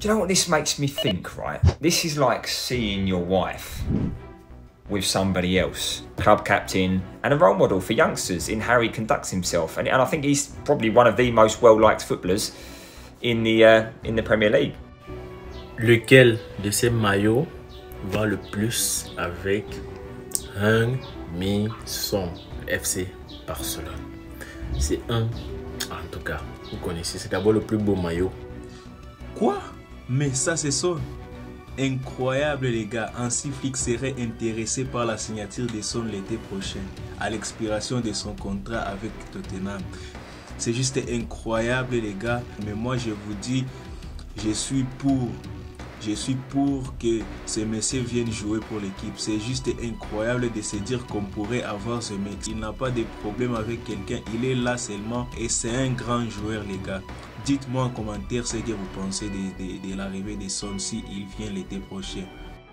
Do you know what this makes me think, right? This is like seeing your wife with somebody else. Club captain and a role model for youngsters in how he conducts himself. And I think he's probably one of the most well-liked footballers in the Premier League. Lequel de ces maillots va le plus avec Heung-min-Son, FC Barcelone? C'est un, en tout cas, vous connaissez, c'est d'abord le plus beau maillot. Quoi? Mais ça c'est Son. Incroyable les gars, Hansi Flick serait intéressé par la signature de Son l'été prochain, à l'expiration de son contrat avec Tottenham. C'est juste incroyable les gars, mais moi je vous dis, je suis pour que ce monsieur vienne jouer pour l'équipe. C'est juste incroyable de se dire qu'on pourrait avoir ce mec. Il n'a pas de problème avec quelqu'un, il est là seulement et c'est un grand joueur les gars. Dites-moi en commentaire ce que vous pensez de l'arrivée de Son si il vient l'été prochain.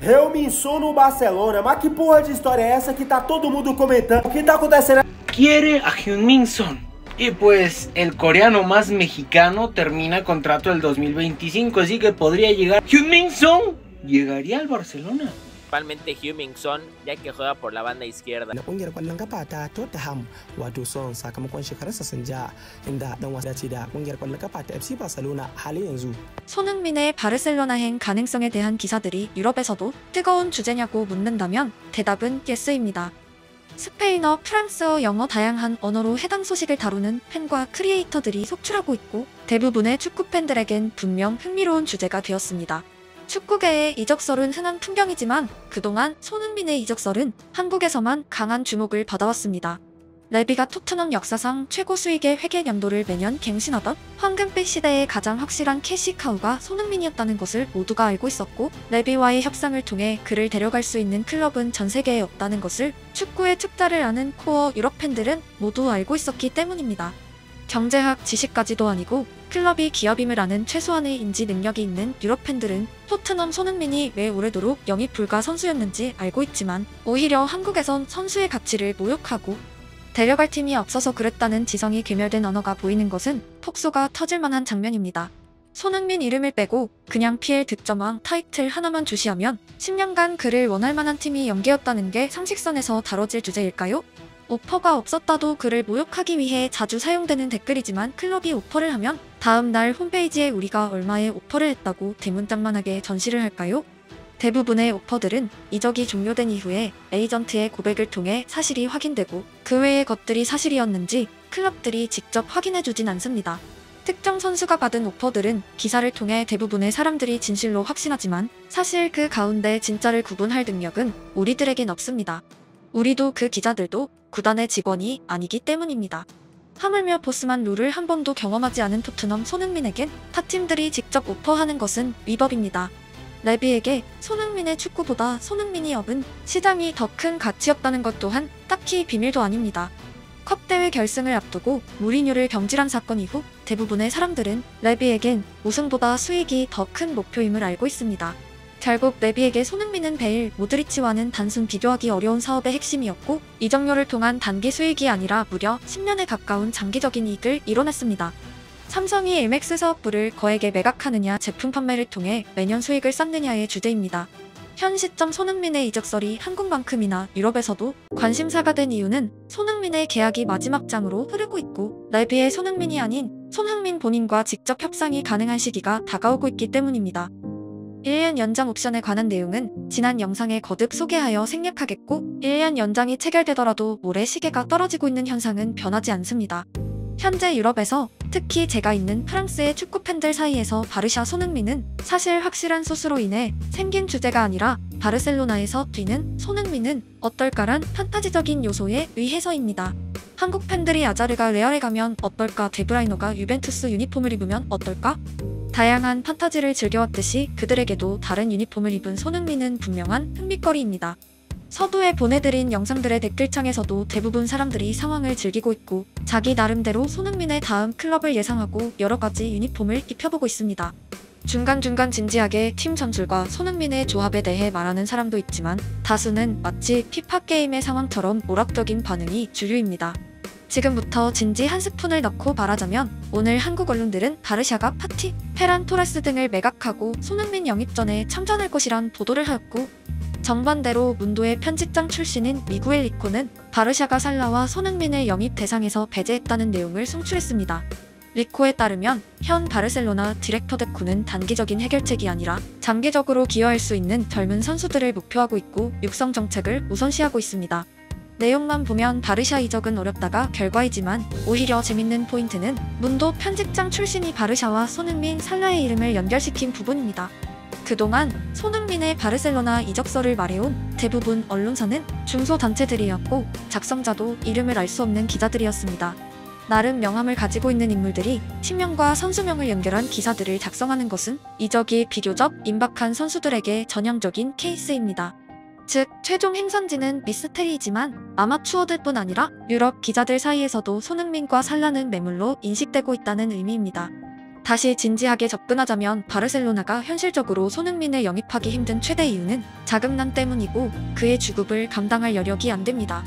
Heung-min-Son no Barcelona, mas que porra de história é essa que tá todo mundo comentando? O que tá acontecendo? Quiere a Heung-min-Son. Y pues el coreano más mexicano termina contrato el 2025, así que podría llegar. Heung-min-Son llegaría al Barcelona. Principalmente Heung-min-Son, ya que juega por la banda izquierda. Na kungiyar kwallon kafa ta Tottenham, wato Son sakamakon shekararsa sun ja inda dan wasa ce da kungiyar kwallon kafa ta FC Barcelona hali yanzu. 손흥민의 바르셀로나행 가능성에 대한 기사들이 유럽에서도 뜨거운 주제냐고 묻는다면 대답은 예스입니다. 스페인어, 프랑스어, 영어 다양한 언어로 해당 소식을 다루는 팬과 크리에이터들이 속출하고 있고 대부분의 축구 팬들에겐 분명 흥미로운 주제가 되었습니다. 축구계의 이적설은 흔한 풍경이지만 그동안 손흥민의 이적설은 한국에서만 강한 주목을 받아왔습니다. 레비가 토트넘 역사상 최고 수익의 회계 연도를 매년 갱신하던 황금빛 시대의 가장 확실한 캐시카우가 손흥민이었다는 것을 모두가 알고 있었고 레비와의 협상을 통해 그를 데려갈 수 있는 클럽은 전 세계에 없다는 것을 축구의 축자를 아는 코어 유럽 팬들은 모두 알고 있었기 때문입니다. 경제학 지식까지도 아니고 클럽이 기업임을 아는 최소한의 인지 능력이 있는 유럽 팬들은 토트넘 손흥민이 왜 오래도록 영입 불가 선수였는지 알고 있지만 오히려 한국에선 선수의 가치를 모욕하고 데려갈 팀이 없어서 그랬다는 지성이 괴멸된 언어가 보이는 것은 폭소가 터질 만한 장면입니다. 손흥민 이름을 빼고 그냥 PL 득점왕 타이틀 하나만 주시하면 10년간 그를 원할 만한 팀이 연계였다는 게 상식선에서 다뤄질 주제일까요? 오퍼가 없었다도 그를 모욕하기 위해 자주 사용되는 댓글이지만 클럽이 오퍼를 하면 다음 날 홈페이지에 우리가 얼마에 오퍼를 했다고 대문짝만하게 전시를 할까요? 대부분의 오퍼들은 이적이 종료된 이후에 에이전트의 고백을 통해 사실이 확인되고 그 외의 것들이 사실이었는지 클럽들이 직접 확인해주진 않습니다. 특정 선수가 받은 오퍼들은 기사를 통해 대부분의 사람들이 진실로 확신하지만 사실 그 가운데 진짜를 구분할 능력은 우리들에겐 없습니다. 우리도 그 기자들도 구단의 직원이 아니기 때문입니다. 하물며 보스만 룰을 한 번도 경험하지 않은 토트넘 손흥민에겐 타 팀들이 직접 오퍼하는 것은 위법입니다. 레비에게 손흥민의 축구보다 손흥민이 업은 시장이 더 큰 가치였다는 것 또한 딱히 비밀도 아닙니다. 컵대회 결승을 앞두고 무리뉴를 경질한 사건 이후 대부분의 사람들은 레비에겐 우승보다 수익이 더 큰 목표임을 알고 있습니다. 결국 레비에게 손흥민은 베일, 모드리치와는 단순 비교하기 어려운 사업의 핵심이었고 이적료를 통한 단기 수익이 아니라 무려 10년에 가까운 장기적인 이익을 이뤄냈습니다. 삼성이 일맥스 사업부를 거액에 매각하느냐 제품 판매를 통해 매년 수익을 쌓느냐의 주제입니다. 현 시점 손흥민의 이적설이 한국만큼이나 유럽에서도 관심사가 된 이유는 손흥민의 계약이 마지막 장으로 흐르고 있고 레비의 손흥민이 아닌 손흥민 본인과 직접 협상이 가능한 시기가 다가오고 있기 때문입니다. 1년 연장 옵션에 관한 내용은 지난 영상에 거듭 소개하여 생략하겠고 1년 연장이 체결되더라도 모래 시계가 떨어지고 있는 현상은 변하지 않습니다. 현재 유럽에서 특히 제가 있는 프랑스의 축구 팬들 사이에서 바르샤 손흥민은 사실 확실한 소스로 인해 생긴 주제가 아니라 바르셀로나에서 뛰는 손흥민은 어떨까란 판타지적인 요소에 의해서입니다. 한국 팬들이 아자르가 레알에 가면 어떨까, 데브라이너가 유벤투스 유니폼을 입으면 어떨까? 다양한 판타지를 즐겨왔듯이 그들에게도 다른 유니폼을 입은 손흥민은 분명한 흥미거리입니다. 서두에 보내드린 영상들의 댓글창에서도 대부분 사람들이 상황을 즐기고 있고 자기 나름대로 손흥민의 다음 클럽을 예상하고 여러가지 유니폼을 입혀보고 있습니다. 중간중간 진지하게 팀 전술과 손흥민의 조합에 대해 말하는 사람도 있지만 다수는 마치 피파 게임의 상황처럼 오락적인 반응이 주류입니다. 지금부터 진지 한 스푼을 넣고 말하자면 오늘 한국 언론들은 바르샤가 파티, 페란 토레스 등을 매각하고 손흥민 영입 전에 참전할 것이란 보도를 하였고, 정반대로 문도의 편집장 출신인 미구엘 리코는 바르샤가 살라와 손흥민을 영입 대상에서 배제했다는 내용을 송출했습니다. 리코에 따르면 현 바르셀로나 디렉터 데코는 단기적인 해결책이 아니라 장기적으로 기여할 수 있는 젊은 선수들을 목표하고 있고 육성 정책을 우선시하고 있습니다. 내용만 보면 바르샤 이적은 어렵다가 결과이지만 오히려 재밌는 포인트는 문도 편집장 출신이 바르샤와 손흥민, 살라의 이름을 연결시킨 부분입니다. 그동안 손흥민의 바르셀로나 이적설을 말해온 대부분 언론사는 중소단체들이었고 작성자도 이름을 알 수 없는 기자들이었습니다. 나름 명함을 가지고 있는 인물들이 팀명과 선수명을 연결한 기사들을 작성하는 것은 이적이 비교적 임박한 선수들에게 전형적인 케이스입니다. 즉, 최종 행선지는 미스테리이지만 아마추어들 뿐 아니라 유럽 기자들 사이에서도 손흥민과 살라는 매물로 인식되고 있다는 의미입니다. 다시 진지하게 접근하자면 바르셀로나가 현실적으로 손흥민을 영입하기 힘든 최대 이유는 자금난 때문이고 그의 주급을 감당할 여력이 안 됩니다.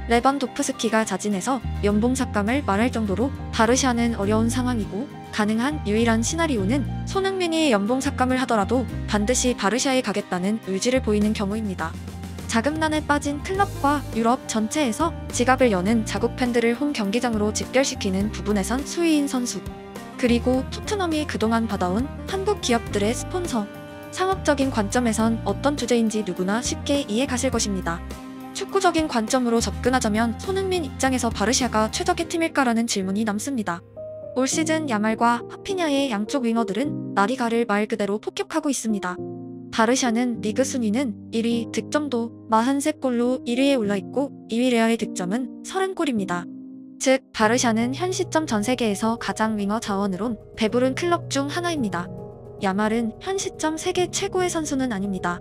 레반도프스키가 자진해서 연봉 삭감을 말할 정도로 바르샤는 어려운 상황이고, 가능한 유일한 시나리오는 손흥민이 연봉 삭감을 하더라도 반드시 바르샤에 가겠다는 의지를 보이는 경우입니다. 자금난에 빠진 클럽과 유럽 전체에서 지갑을 여는 자국 팬들을 홈 경기장으로 집결시키는 부분에선 수위인 선수, 그리고 토트넘이 그동안 받아온 한국 기업들의 스폰서, 상업적인 관점에선 어떤 주제인지 누구나 쉽게 이해 가실 것입니다. 축구적인 관점으로 접근하자면 손흥민 입장에서 바르샤가 최적의 팀일까라는 질문이 남습니다. 올 시즌 야말과 파피냐의 양쪽 윙어들은 라리가를 말 그대로 폭격하고 있습니다. 바르샤는 리그 순위는 1위, 득점도 43골로 1위에 올라있고 2위 레아의 득점은 30골입니다. 즉, 바르샤는 현 시점 전 세계에서 가장 윙어 자원으론 배부른 클럽 중 하나입니다. 야말은 현 시점 세계 최고의 선수는 아닙니다.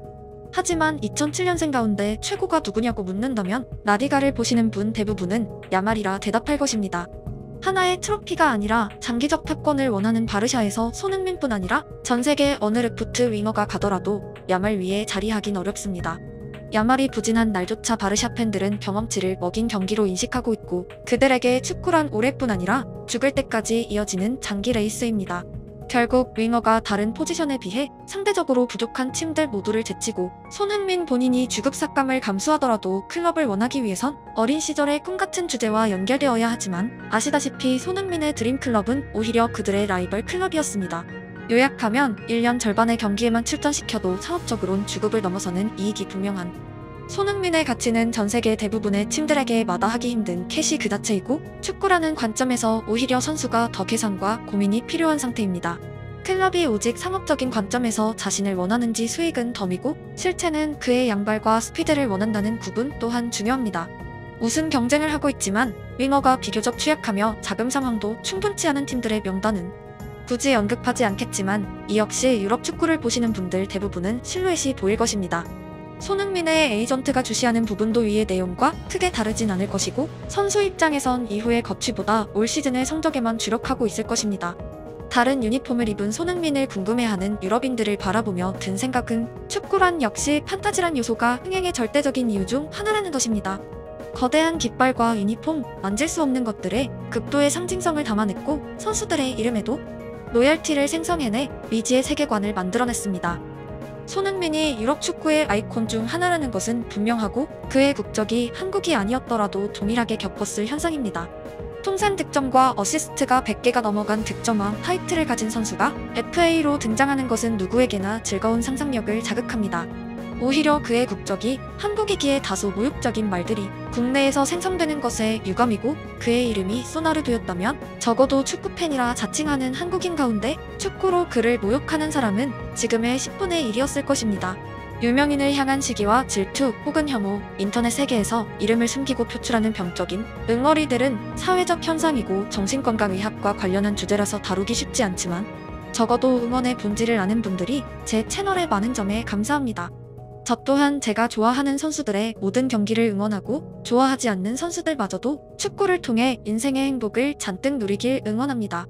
하지만 2007년생 가운데 최고가 누구냐고 묻는다면 라리가를 보시는 분 대부분은 야말이라 대답할 것입니다. 하나의 트로피가 아니라 장기적 패권을 원하는 바르샤에서 손흥민뿐 아니라 전세계 어느 레프트 윙어가 가더라도 야말 위에 자리하긴 어렵습니다. 야말이 부진한 날조차 바르샤 팬들은 경험치를 먹인 경기로 인식하고 있고, 그들에게 축구란 올해뿐 아니라 죽을 때까지 이어지는 장기 레이스입니다. 결국 윙어가 다른 포지션에 비해 상대적으로 부족한 팀들 모두를 제치고 손흥민 본인이 주급 삭감을 감수하더라도 클럽을 원하기 위해선 어린 시절의 꿈같은 주제와 연결되어야 하지만, 아시다시피 손흥민의 드림클럽은 오히려 그들의 라이벌 클럽이었습니다. 요약하면 1년 절반의 경기에만 출전시켜도 상업적으론 주급을 넘어서는 이익이 분명한 손흥민의 가치는 전세계 대부분의 팀들에게 마다하기 힘든 캐시 그 자체이고, 축구라는 관점에서 오히려 선수가 더 계산과 고민이 필요한 상태입니다. 클럽이 오직 상업적인 관점에서 자신을 원하는지 수익은 덤이고, 실체는 그의 양발과 스피드를 원한다는 구분 또한 중요합니다. 우승 경쟁을 하고 있지만 윙어가 비교적 취약하며 자금 상황도 충분치 않은 팀들의 명단은 굳이 언급하지 않겠지만, 이 역시 유럽 축구를 보시는 분들 대부분은 실루엣이 보일 것입니다. 손흥민의 에이전트가 주시하는 부분도 위의 내용과 크게 다르진 않을 것이고, 선수 입장에선 이후의 거취보다 올 시즌의 성적에만 주력하고 있을 것입니다. 다른 유니폼을 입은 손흥민을 궁금해하는 유럽인들을 바라보며 든 생각은, 축구란 역시 판타지란 요소가 흥행의 절대적인 이유 중 하나라는 것입니다. 거대한 깃발과 유니폼, 만질 수 없는 것들에 극도의 상징성을 담아냈고, 선수들의 이름에도 로열티를 생성해내 미지의 세계관을 만들어냈습니다. 손흥민이 유럽 축구의 아이콘 중 하나라는 것은 분명하고, 그의 국적이 한국이 아니었더라도 동일하게 겪었을 현상입니다. 통산 득점과 어시스트가 100개가 넘어간 득점왕 타이틀을 가진 선수가 FA로 등장하는 것은 누구에게나 즐거운 상상력을 자극합니다. 오히려 그의 국적이 한국이기에 다소 모욕적인 말들이 국내에서 생성되는 것에 유감이고, 그의 이름이 소나르도였다면 적어도 축구팬이라 자칭하는 한국인 가운데 축구로 그를 모욕하는 사람은 지금의 10분의 1이었을 것입니다. 유명인을 향한 시기와 질투 혹은 혐오, 인터넷 세계에서 이름을 숨기고 표출하는 병적인 응어리들은 사회적 현상이고 정신건강의학과 관련한 주제라서 다루기 쉽지 않지만, 적어도 응원의 본질을 아는 분들이 제 채널에 많은 점에 감사합니다. 저 또한 제가 좋아하는 선수들의 모든 경기를 응원하고, 좋아하지 않는 선수들마저도 축구를 통해 인생의 행복을 잔뜩 누리길 응원합니다.